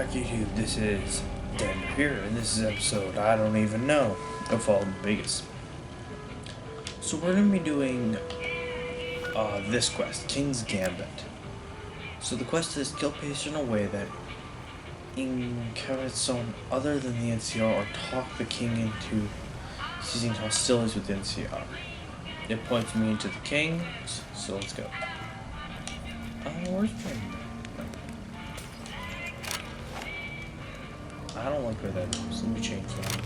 back YouTube, this is DEADENDER here, and this is episode I don't even know of Fallen Vegas. So we're going to be doing this quest, King's Gambit. So the quest is kill patients in a way that encourages someone other than the NCR or talk the king into ceasing hostilities with the NCR. It points me into the king, so let's go. Where's my... I don't like where that is. Let me change that.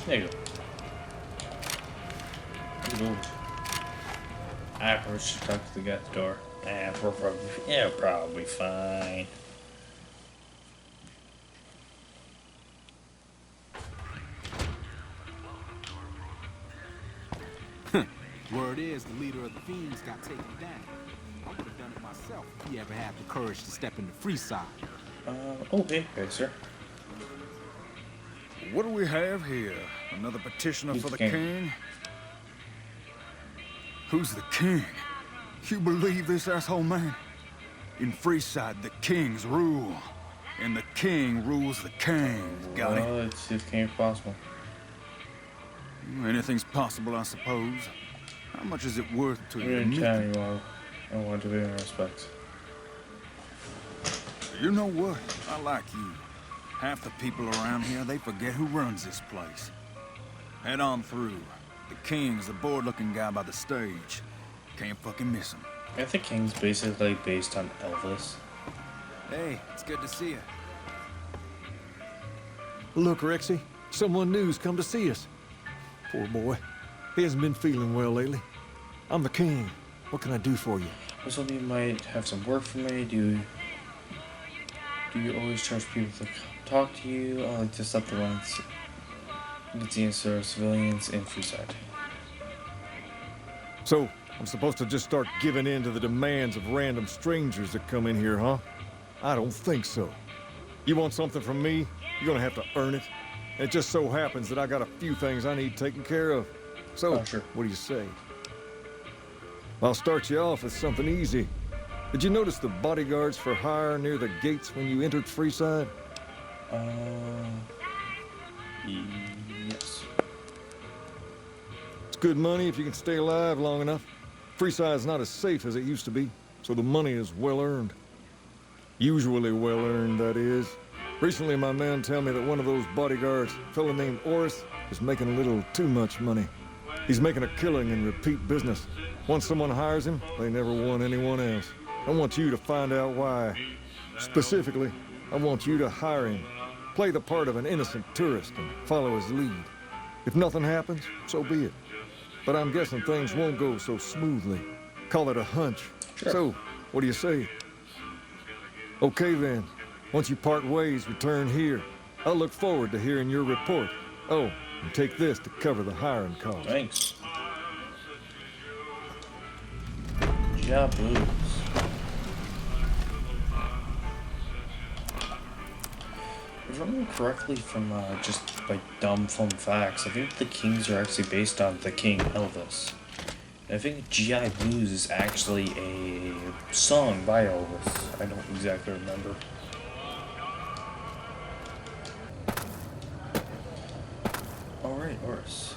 There you go. Good. I probably should talk to the guy at the door. We're probably fine. Word is, the leader of the Fiends got taken down. I would have done it myself if he ever had the courage to step into Freeside. Okay, sir. What do we have here? Another petitioner for the king? Who's the king? You believe this, asshole man? In Freeside, the kings rule. And the king rules the kings. Got it? Well, it's if king's possible. Anything's possible, I suppose. How much is it worth to you? I want to be in respect. You know what? I like you. Half the people around here, they forget who runs this place. Head on through. The king's the bored-looking guy by the stage. Can't fucking miss him. I think King's basically based on Elvis. Hey, it's good to see you. Look, Rexy, someone new's come to see us. Poor boy. He hasn't been feeling well lately. I'm the king. What can I do for you? I was hoping you might have some work for me. Do you always charge people to talk to you? I like to stop the ones get the answer of civilians in Freeside. So, I'm supposed to just start giving in to the demands of random strangers that come in here, huh? I don't think so. You want something from me, you're gonna have to earn it. And it just so happens that I got a few things I need taken care of. So, sure. What do you say? I'll start you off with something easy. Did you notice the bodyguards for hire near the gates when you entered Freeside? Yes. It's good money if you can stay alive long enough. Freeside's not as safe as it used to be, so the money is well earned. Usually well earned, that is. Recently, my men tell me that one of those bodyguards, a fellow named Oris, is making a little too much money. He's making a killing in repeat business. Once someone hires him, they never want anyone else. I want you to find out why. Specifically, I want you to hire him. Play the part of an innocent tourist and follow his lead. If nothing happens, so be it. But I'm guessing things won't go so smoothly. Call it a hunch. Sure. So, what do you say? Okay then. Once you part ways, return here. I'll look forward to hearing your report. Oh, and take this to cover the hiring costs. Thanks. Jaboos. If I remember correctly from just like dumb fun facts, I think the Kings are actually based on the King Elvis. And I think G.I. Blues is actually a song by Elvis. I don't exactly remember. Alright, Oris.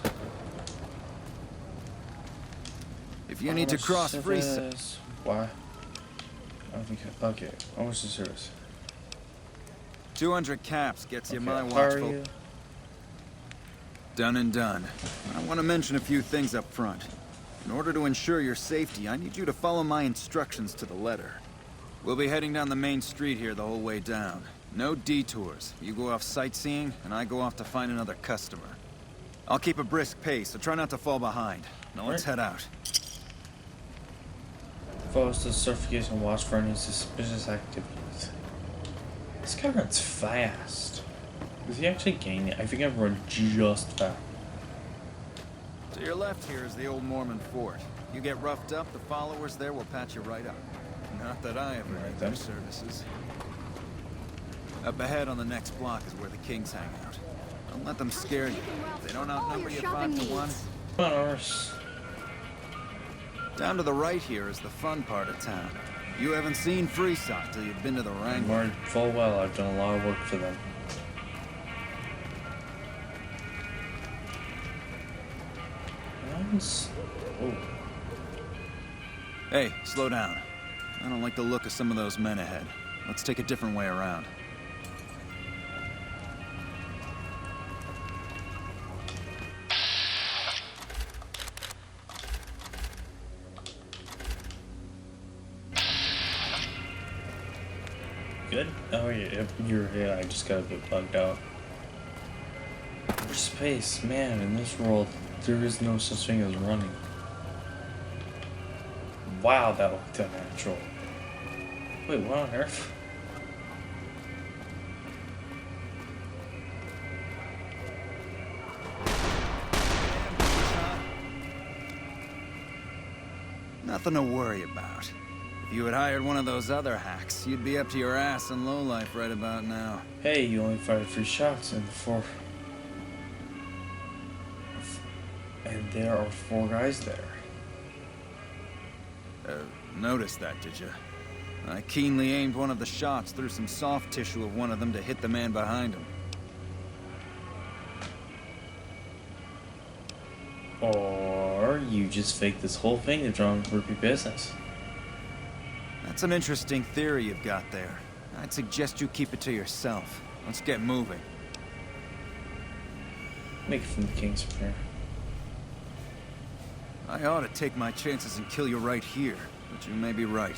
If you need to cross Freeside... Why? I don't think... Okay, how much is the service? 200 caps gets you my How are watchful. you? Done and done. I want to mention a few things up front. In order to ensure your safety, I need you to follow my instructions to the letter. We'll be heading down the main street here the whole way down. No detours. You go off sightseeing, and I go off to find another customer. I'll keep a brisk pace, so try not to fall behind. Now let's head out. Follows the certification and watch for any suspicious activities. This guy runs fast. Is he actually gaining? I think I run just fast. To your left here is the old Mormon fort. You get roughed up, the followers there will patch you right up. Not that I ever need their services. Up ahead on the next block is where the kings hang out. Don't let them scare you. If they don't outnumber you 5-1. Come on, Urs. Down to the right here is the fun part of town. You haven't seen Freeside till you've been to the Wrangler. Learned full well I've done a lot of work for them. Nice. Oh. Hey, slow down. I don't like the look of some of those men ahead. Let's take a different way around. Good? Oh yeah, yeah, I just got a bit bugged out. For space, man, in this world, there is no such thing as running. Wow, that looked unnatural. Wait, what on earth? Nothing to worry about. If you had hired one of those other hacks, you'd be up to your ass in lowlife right about now. Hey, you only fired 3 shots and there are 4 guys there. Noticed that, did you? I keenly aimed one of the shots through some soft tissue of one of them to hit the man behind him. Or you just faked this whole thing to draw repeat business. That's an interesting theory you've got there. I'd suggest you keep it to yourself. Let's get moving. Make it from the King's from here. I ought to take my chances and kill you right here, but you may be right.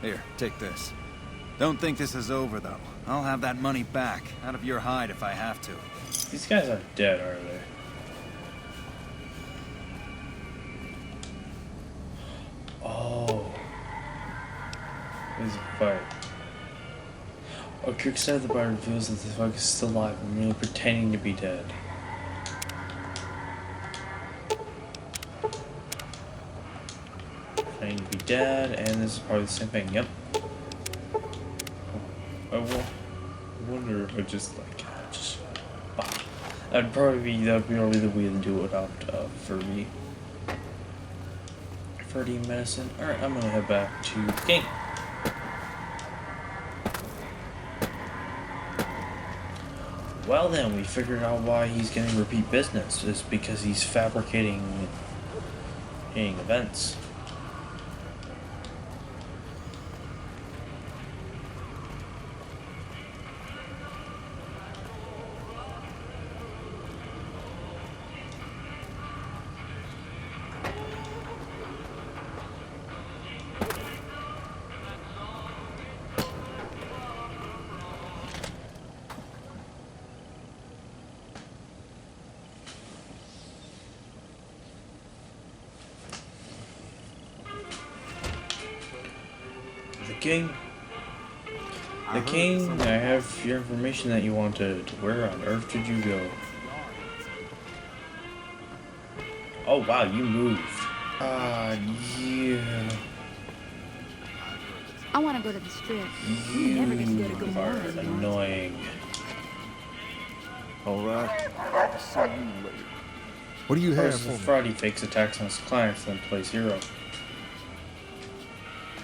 Here, take this. Don't think this is over, though. I'll have that money back, out of your hide if I have to. These guys aren't dead, are they? Oh. There's a fight. A quick sight of the bar reveals that the fuck is still alive and merely pretending to be dead. Pretending to be dead, and this is probably the same thing, yep. I wonder if I just like, that'd be really the way to do it without, for me. 30 medicine. Alright, I'm gonna head back to the King. Well then, we figured out why he's getting repeat business. It's because he's fabricating events. The King, I have your information that you wanted. Where on earth did you go? Oh wow, you moved. Yeah. I want to go to the strip. You never get to go to You Gomorrah are anymore. annoying. All right. I'll see you later. What do you have First, for me? Friday fakes attacks on his clients, then plays hero.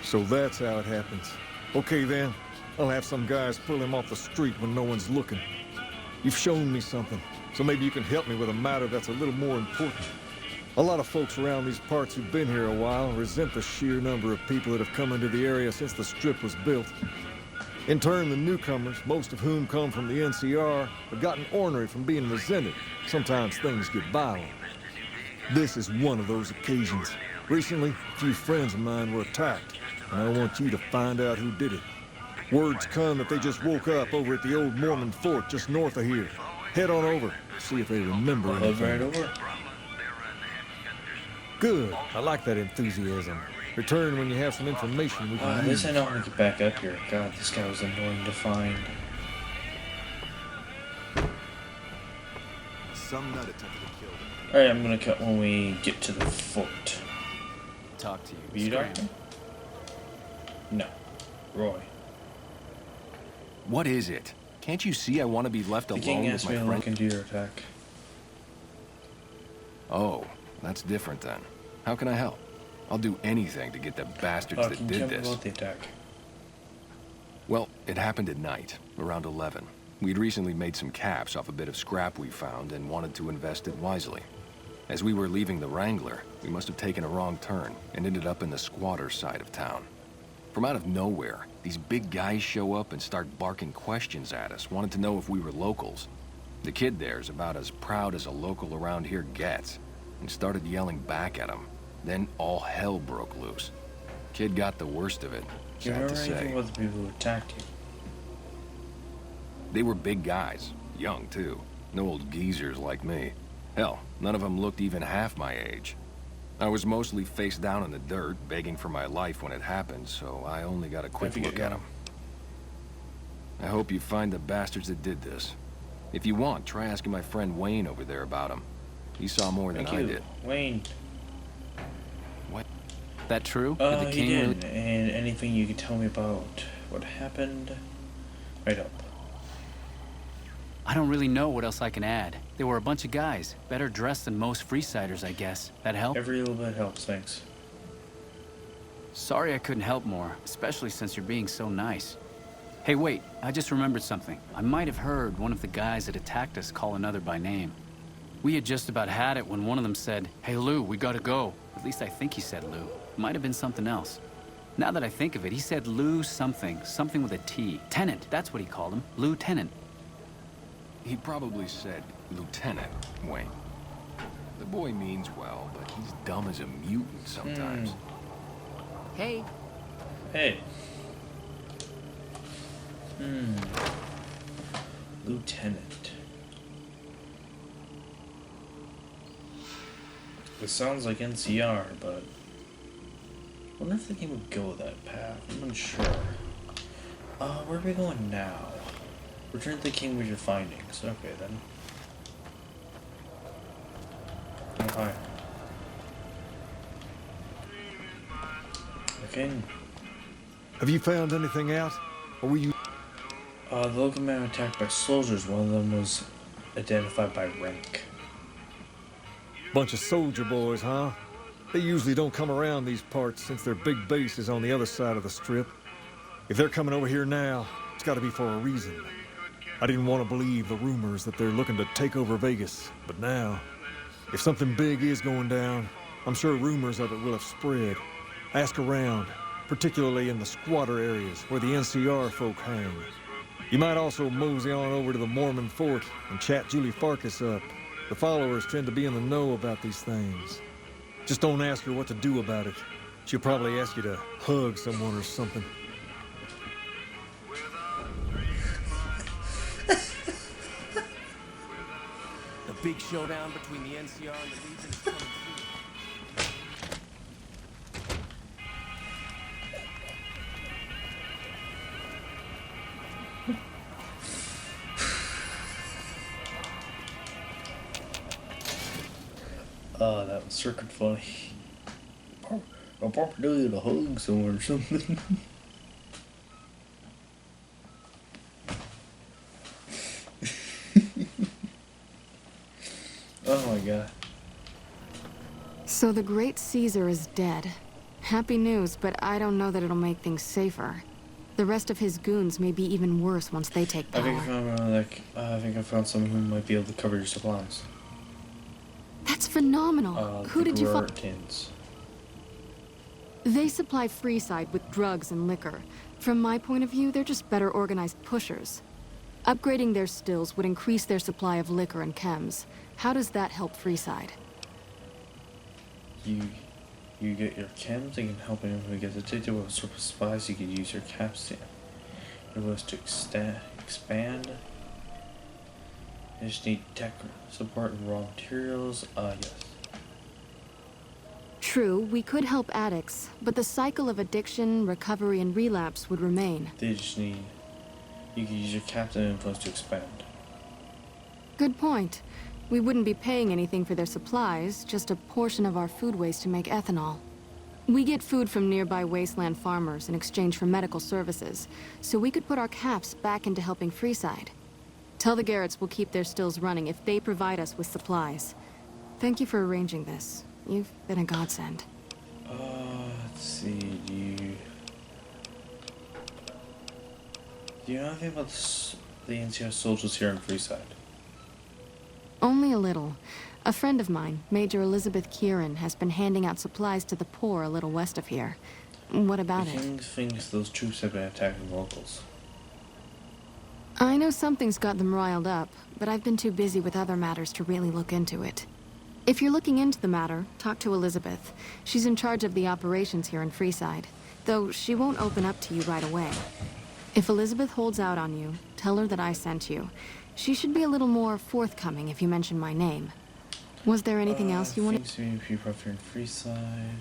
So that's how it happens. Okay then, I'll have some guys pull him off the street when no one's looking. You've shown me something, so maybe you can help me with a matter that's a little more important. A lot of folks around these parts who've been here a while resent the sheer number of people that have come into the area since the strip was built. In turn, the newcomers, most of whom come from the NCR, have gotten ornery from being resented. Sometimes things get violent. This is one of those occasions. Recently, a few friends of mine were attacked, and I want you to find out who did it. Word's come that they just woke up over at the old Mormon fort just north of here. Head on over, see if they remember I'll head right anything. over. Good. I like that enthusiasm. Return when you have some information we can At least use. I know how to get back up here. God, this guy was annoying to find. Some nut attempted to kill them. Alright, I'm gonna cut when we get to the fort. Talk to you. Are you doctor? No. Roy. What is it? Can't you see I want to be left The alone king with asked my me to friend? look into your attack. Oh, that's different then. How can I help? I'll do anything to get the bastards that Can you did tell me this. about the attack? Well, it happened at night, around 11. We'd recently made some caps off a bit of scrap we found and wanted to invest it wisely. As we were leaving the Wrangler, we must have taken a wrong turn and ended up in the squatter side of town. From out of nowhere, these big guys show up and start barking questions at us, wanted to know if we were locals. The kid there's about as proud as a local around here gets, and started yelling back at him. Then all hell broke loose. Kid got the worst of it, Do you sad remember to anything say. about the people who attacked you? They were big guys, young too, no old geezers like me. Hell, none of them looked even half my age. I was mostly face down in the dirt, begging for my life when it happened, so I only got a quick How'd you look get at them. I hope you find the bastards that did this. If you want, try asking my friend Wayne over there about them. He saw more than Thank I you, did. Wayne. That true? Did the He king did. really... And anything you could tell me about what happened? Right up. I don't really know what else I can add. There were a bunch of guys, better dressed than most Freesiders, I guess. That help? Every little bit helps, thanks. Sorry I couldn't help more, especially since you're being so nice. Hey, wait, I just remembered something. I might have heard one of the guys that attacked us call another by name. We had just about had it when one of them said, "Hey, Lou, we gotta go." At least I think he said Lou. Might have been something else. Now that I think of it, he said Lou something. Something with a T. Tennant, that's what he called him. Lou Tennant. He probably said Lieutenant Wayne. The boy means well, but he's dumb as a mutant sometimes. Hey, Hey. Lieutenant. It sounds like NCR, but I wonder if the game would go that path. I'm unsure. Where are we going now? Return to the king with your findings. Okay then. Oh, hi. The king. Have you found anything out? Or were you... The local man attacked by soldiers. One of them was identified by rank. Bunch of soldier boys, huh? They usually don't come around these parts since their big base is on the other side of the strip. If they're coming over here now, it's gotta be for a reason. I didn't want to believe the rumors that they're looking to take over Vegas, but now, if something big is going down, I'm sure rumors of it will have spread. Ask around, particularly in the squatter areas where the NCR folk hang. You might also mosey on over to the Mormon fort and chat Julie Farkas up. The followers tend to be in the know about these things. Just don't ask her what to do about it. She'll probably ask you to hug someone or something. The big showdown between the NCR and the Legion is coming soon. That was freaking funny. I'll probably do you to hug someone or something. Oh my god. So the great Caesar is dead. Happy news, but I don't know that it'll make things safer. The rest of his goons may be even worse once they take I think I power. found I think I found someone who might be able to cover your supplies. That's phenomenal. Who did you find? Tins. They supply Freeside with drugs and liquor. From my point of view, they're just better organized pushers. Upgrading their stills would increase their supply of liquor and chems. How does that help Freeside? You get your chems, they can help anyone who gets addicted with surplus supplies. You could use your caps to expand. You just need tech support and raw materials. Yes. True, we could help addicts, but the cycle of addiction, recovery, and relapse would remain. They just need. You can use your caps and influence to expand. Good point. We wouldn't be paying anything for their supplies, just a portion of our food waste to make ethanol. We get food from nearby wasteland farmers in exchange for medical services, so we could put our caps back into helping Freeside. Tell the Garretts we'll keep their stills running if they provide us with supplies. Thank you for arranging this. You've been a godsend. Let's see, do you know anything about the NCR soldiers here in Freeside? Only a little. A friend of mine, Major Elizabeth Kieran, has been handing out supplies to the poor a little west of here. What about The it? King thinks those troops have been attacking locals. I know something's got them riled up, but I've been too busy with other matters to really look into it. If you're looking into the matter, talk to Elizabeth. She's in charge of the operations here in Freeside, though she won't open up to you right away. If Elizabeth holds out on you, tell her that I sent you. She should be a little more forthcoming if you mention my name. Was there anything else you wanted? Seems to be people up here in Freeside.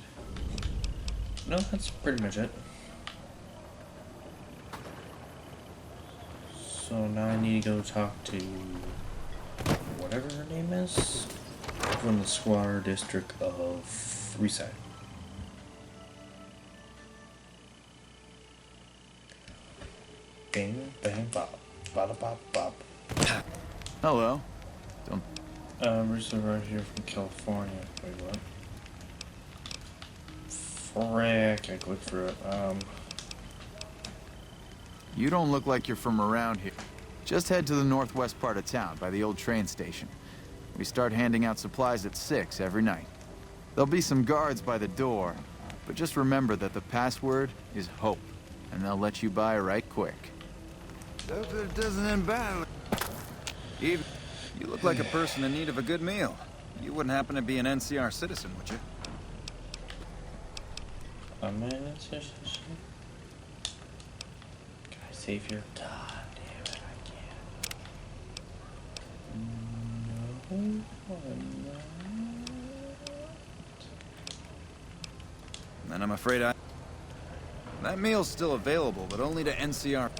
No, that's pretty much it. So now I need to go talk to whatever her name is from the Squatter District of Freeside. Bing, bang, bop, bada, bop, bop. Hello. Recently right here from California. Wait, what? Frick, I clicked through it. You don't look like you're from around here. Just head to the northwest part of town, by the old train station. We start handing out supplies at 6 every night. There'll be some guards by the door, but just remember that the password is HOPE, and they'll let you by right quick. It doesn't end badly. Even, you look like a person in need of a good meal. You wouldn't happen to be an NCR citizen, would you? I'm an NCR citizen. Can I save here? God damn it, I can't. No, I'm not. Then I'm afraid that meal's still available, but only to NCR.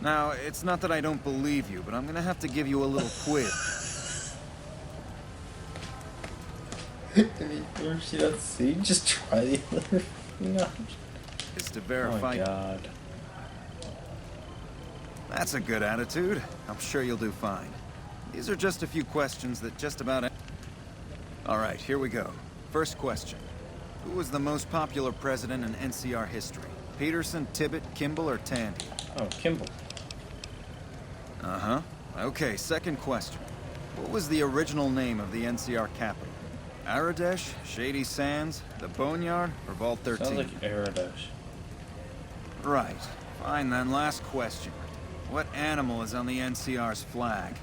Now, it's not that I don't believe you, but I'm gonna have to give you a little quiz. Or she doesn't see, just try the other thing out. Is to Oh verify. my god. That's a good attitude. I'm sure you'll do fine. These are just a few questions that just about... All right, here we go. First question. Who was the most popular president in NCR history? Peterson, Tibbet, Kimball, or Tandy? Oh, Kimball. Uh-huh. Okay, second question. What was the original name of the NCR capital? Aradesh, Shady Sands, the Boneyard, or Vault 13? Sounds like Aradesh. Right. Fine then, last question. What animal is on the NCR's flag?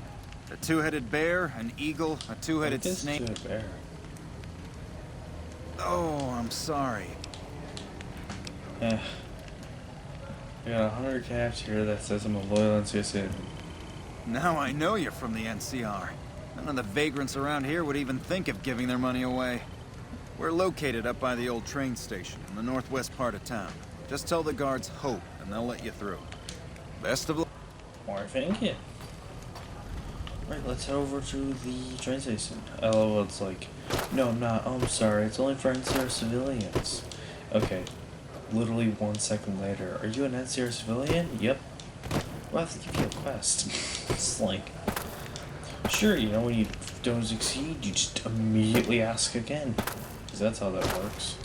A two-headed bear, an eagle, a two-headed snake? Two-headed bear. Oh, I'm sorry. I got 100 caps here that says I'm a loyal NCR citizen. Now I know you're from the NCR. None of the vagrants around here would even think of giving their money away. We're located up by the old train station in the northwest part of town. Just tell the guards HOPE, and they'll let you through. Best of luck. Why, thank you. Right, let's head over to the train station. LOL, it's like, no, I'm not. Oh, I'm sorry. It's only for NCR civilians. Okay. Literally 1 second later. Are you an NCR civilian? Yep. We'll have to give you a quest. It's like, sure, you know, when you don't succeed, you just immediately ask again. Because that's how that works.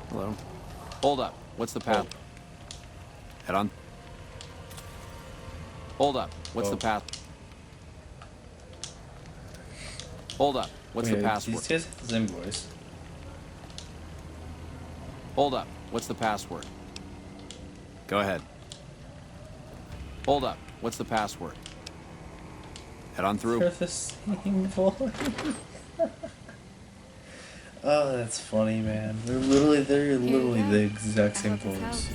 Hello? Hold up. What's the path? Head on. Hold up. What's the path? Hold up. What's the password? These guys have the same voice. Hold up. What's the password? Go ahead. Hold up. What's the password? Head on through. They're the same voice. Oh, that's funny, man. They're literally the exact same voice.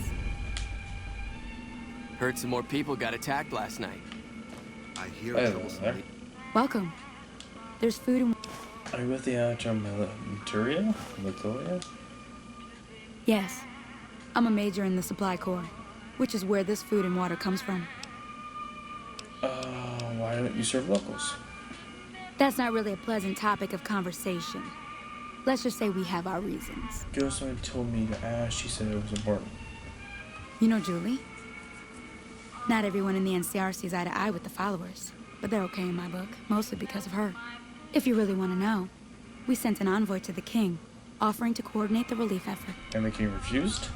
Heard some more people got attacked last night. I hear Hey, it was there. Welcome. There's food and... Are you with the Materia? Victoria? Yes. I'm a major in the Supply Corps, which is where this food and water comes from. Why don't you serve locals? That's not really a pleasant topic of conversation. Let's just say we have our reasons. Jocelyn told me to ask. She said it was important. You know Julie? Not everyone in the NCR sees eye to eye with the followers, but they're okay in my book, mostly because of her. If you really want to know, we sent an envoy to the king, offering to coordinate the relief effort. And the king refused?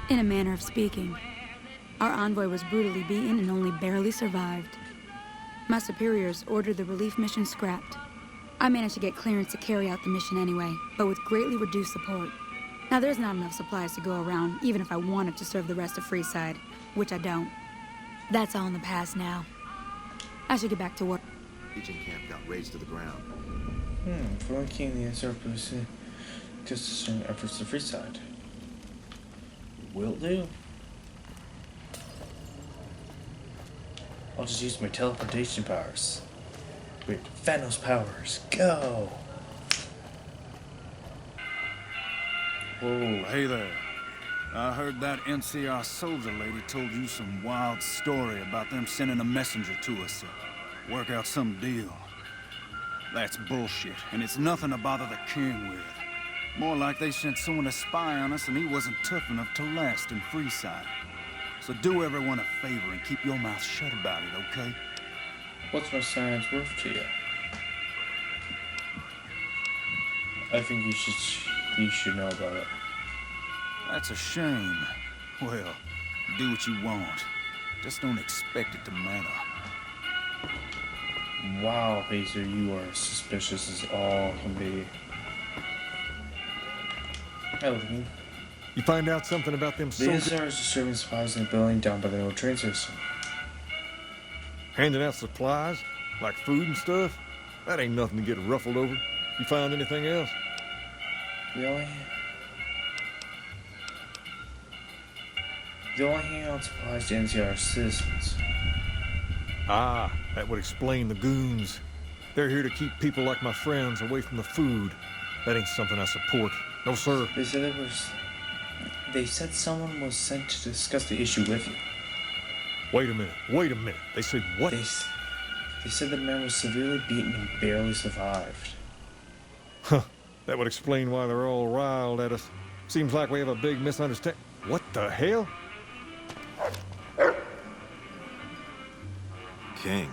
In a manner of speaking. Our envoy was brutally beaten and only barely survived. My superiors ordered the relief mission scrapped. I managed to get clearance to carry out the mission anyway, but with greatly reduced support. Now there's not enough supplies to go around, even if I wanted to serve the rest of Freeside, which I don't. That's all in the past now. I should get back to work. Legion camp got razed to the ground. For the king, the NCR pursued certain efforts to Freeside. Will do. I'll just use my teleportation powers. Wait, Thanos powers, go! Whoa, hey there. I heard that NCR soldier lady told you some wild story about them sending a messenger to us to work out some deal. That's bullshit, and it's nothing to bother the king with. More like they sent someone to spy on us and he wasn't tough enough to last in Freeside. So do everyone a favor and keep your mouth shut about it, okay? What's my science worth to you? I think you should know about it. That's a shame. Well, do what you want. Just don't expect it to matter. Wow, Pacer, you are suspicious as all can be. Hello. You find out something about them The soldiers NCR is distributing supplies in the building down by the old train station. handing out supplies, like food and stuff? That ain't nothing to get ruffled over. You find anything else? Really? They only hand out supplies to NCR citizens. Ah, that would explain the goons. They're here to keep people like my friends away from the food. That ain't something I support. No, sir. They said someone was sent to discuss the issue with you. Wait a minute. They said what? They said the man was severely beaten and barely survived. Huh. That would explain why they're all riled at us. Seems like we have a big misunderstanding. What the hell? King,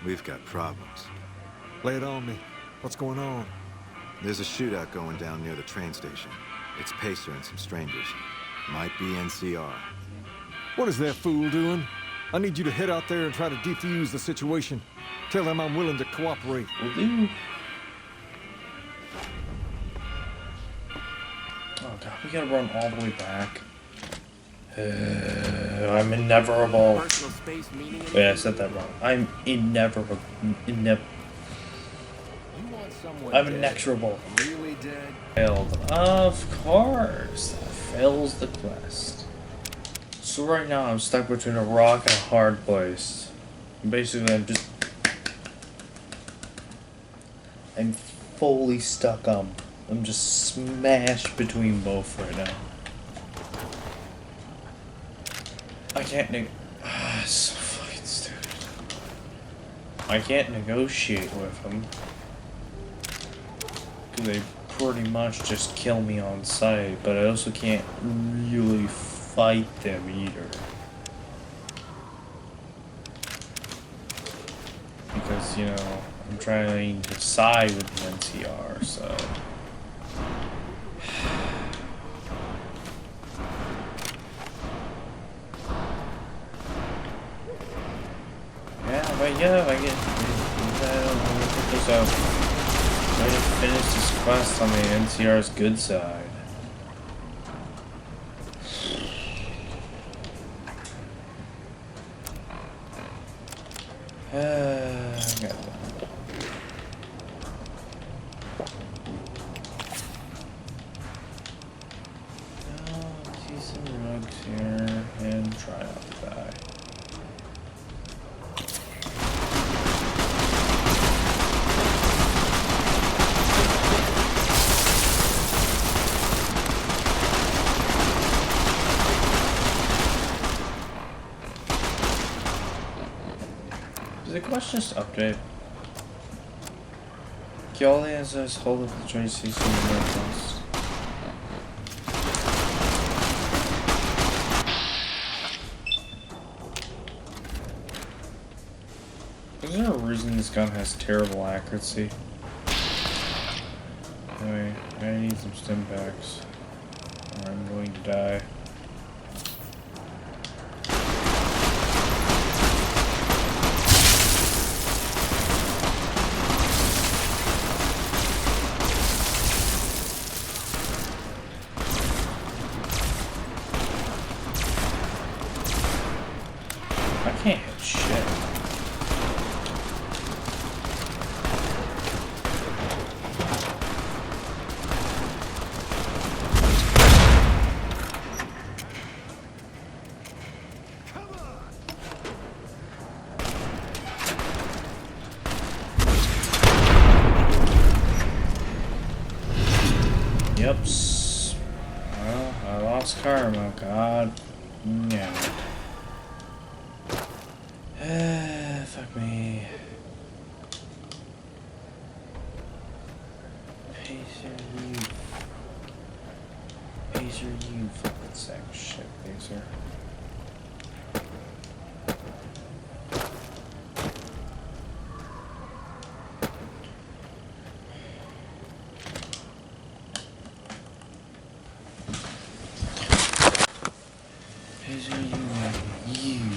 we've got problems. Lay it on me. What's going on? There's a shootout going down near the train station. It's Pacer and some strangers. Might be NCR. What is that fool doing? I need you to head out there and try to defuse the situation. Tell them I'm willing to cooperate. Will do. Oh god, we gotta run all the way back. I'm inevitable. Personal space meaning anything? Wait, I said that wrong. I'm inevitable. You want someone I'm dead? inexorable. Really dead? Failed. Of course. That fails the quest. So right now I'm stuck between a rock and a hard place. Basically I'm fully stuck on. I'm just smashed between both right now. I can't so fucking stupid. I can't negotiate with them. They pretty much just kill me on sight, but I also can't really fight them either. Because, you know, I'm trying to side with the NCR, so... if I get this out. Try to finish this quest on the NCR's good side. I got that. See some rugs here and try out the guy. The quest just update. Okay, all the answers hold up the train station in the northwest. Is there a reason this gun has terrible accuracy? Anyway, I need some stim packs, or I'm going to die. I can't hit shit. Yep. Well, I lost karma. God. Yeah. Fuck me. Pacer, you. Pacer, you fucking sack of shit, Pacer. Pacer, you.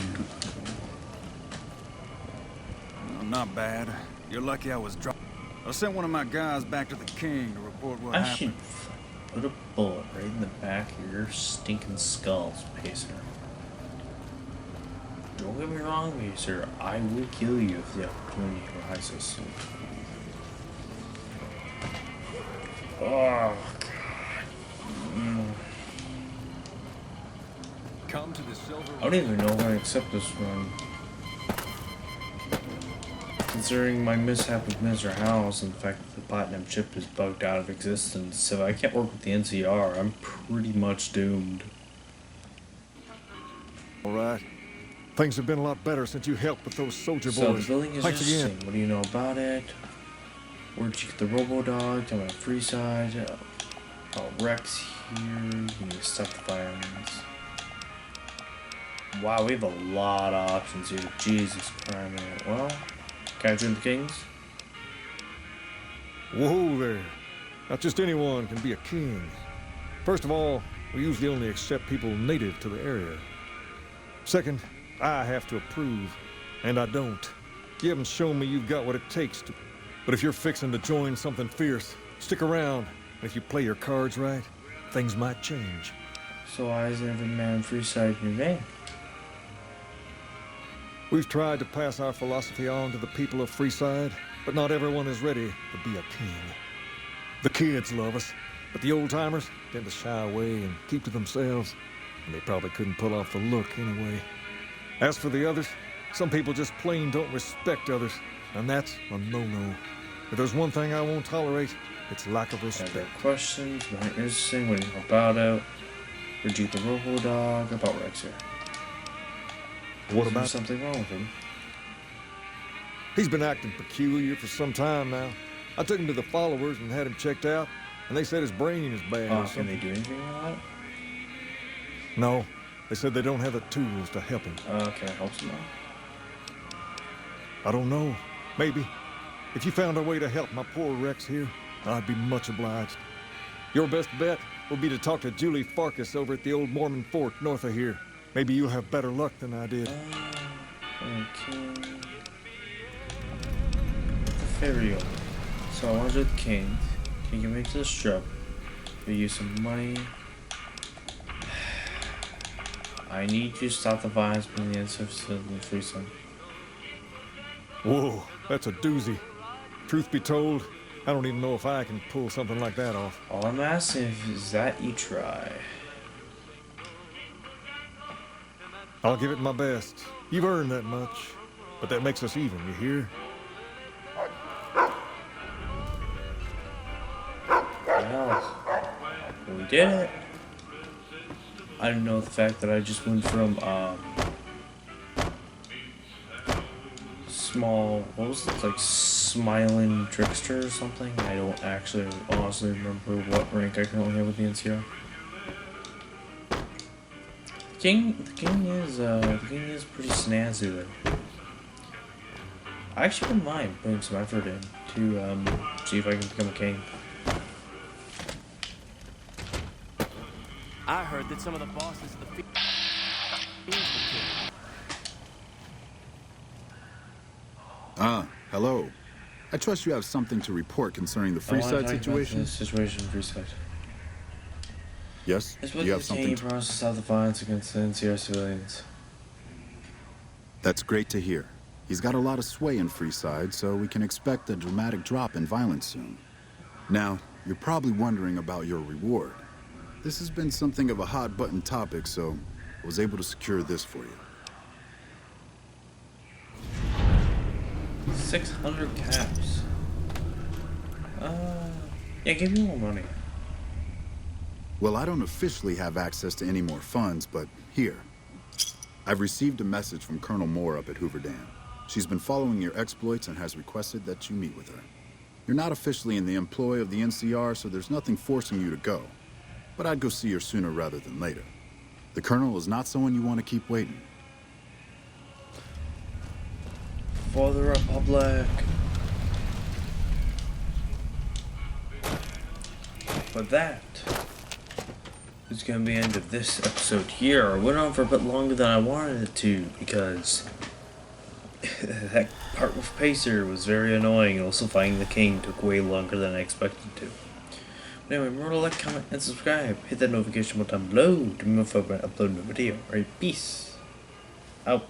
Not bad. You're lucky I was dropped. I sent one of my guys back to the king to report what I happened. should put a bullet right in the back of your stinking skulls, Pacer. Don't get me wrong, Pacer. I will kill you if the opportunity arises. Oh, God. Come to the silver. I don't even know if I accept this run. Considering my mishap with Mr. House and the fact that the platinum chip is bugged out of existence, so I can't work with the NCR, I'm pretty much doomed. All right. Things have been a lot better since you helped with those soldier So boys. the building is Thanks again. interesting. What do you know about it? Where'd you get the Robo-Dog? Tell me about Freeside. Oh, Rex here. You need to stop the violence. Wow, we have a lot of options here. Jesus Christ. Well, capturing the kings? Whoa there. Not just anyone can be a king. First of all, we usually only accept people native to the area. Second, I have to approve, and I don't. You haven't shown me you've got what it takes to. But if you're fixing to join something fierce, stick around. If you play your cards right, things might change. So why isn't every man Freeside in your name? We've tried to pass our philosophy on to the people of Freeside, but not everyone is ready to be a king. The kids love us, but the old-timers tend to shy away and keep to themselves, and they probably couldn't pull off the look anyway. As for the others, some people just plain don't respect others, and that's a no-no. If there's one thing I won't tolerate, it's lack of respect. Other questions? Very interesting. What do you know about it? Where'd you get the Robo-Dog? About Rex here. What Is there about something wrong with him? He's been acting peculiar for some time now. I took him to the followers and had him checked out, and they said his brain is bad or Can something. they do anything about it? No, they said they don't have the tools to help him. Can I help somehow? I don't know. Maybe. If you found a way to help my poor Rex here, I'd be much obliged. Your best bet will be to talk to Julie Farkas over at the old Mormon fort north of here. Maybe you'll have better luck than I did. Okay. The ferry over. So I want to do the king. Can you make this trip? You use some money. I need you to stop the violence between the NSF and the Freeside. Whoa, that's a doozy. Truth be told, I don't even know if I can pull something like that off. All I'm asking is that you try. I'll give it my best. You've earned that much. But that makes us even, you hear? Well, we did it. I didn't know the fact that I just went from small, what was it, like Smiling Trickster or something. I don't actually honestly remember what rank I currently have with the NCR. The king is pretty snazzy though. I actually wouldn't mind putting some effort in to see if I can become a king. I heard that some of the bosses of the fiends were killed. Ah, hello. I trust you have something to report concerning the Freeside situation? The situation in Freeside. Yes? It's Do what you the have something king to... promised to stop the violence against the NCR civilians. That's great to hear. He's got a lot of sway in Freeside, so we can expect a dramatic drop in violence soon. Now, you're probably wondering about your reward. This has been something of a hot-button topic, so I was able to secure this for you. 600 caps. Yeah, give me more money. Well, I don't officially have access to any more funds, but here. I've received a message from Colonel Moore up at Hoover Dam. She's been following your exploits and has requested that you meet with her. You're not officially in the employ of the NCR, so there's nothing forcing you to go. But I'd go see her sooner rather than later. The Colonel is not someone you want to keep waiting. For the Republic. But that is going to be the end of this episode here. It went on for a bit longer than I wanted it to because that part with Pacer was very annoying. Also, finding the king took way longer than I expected to. But anyway, remember to like, comment, and subscribe. Hit that notification button down below to be notified when I upload a new video. Alright, peace out.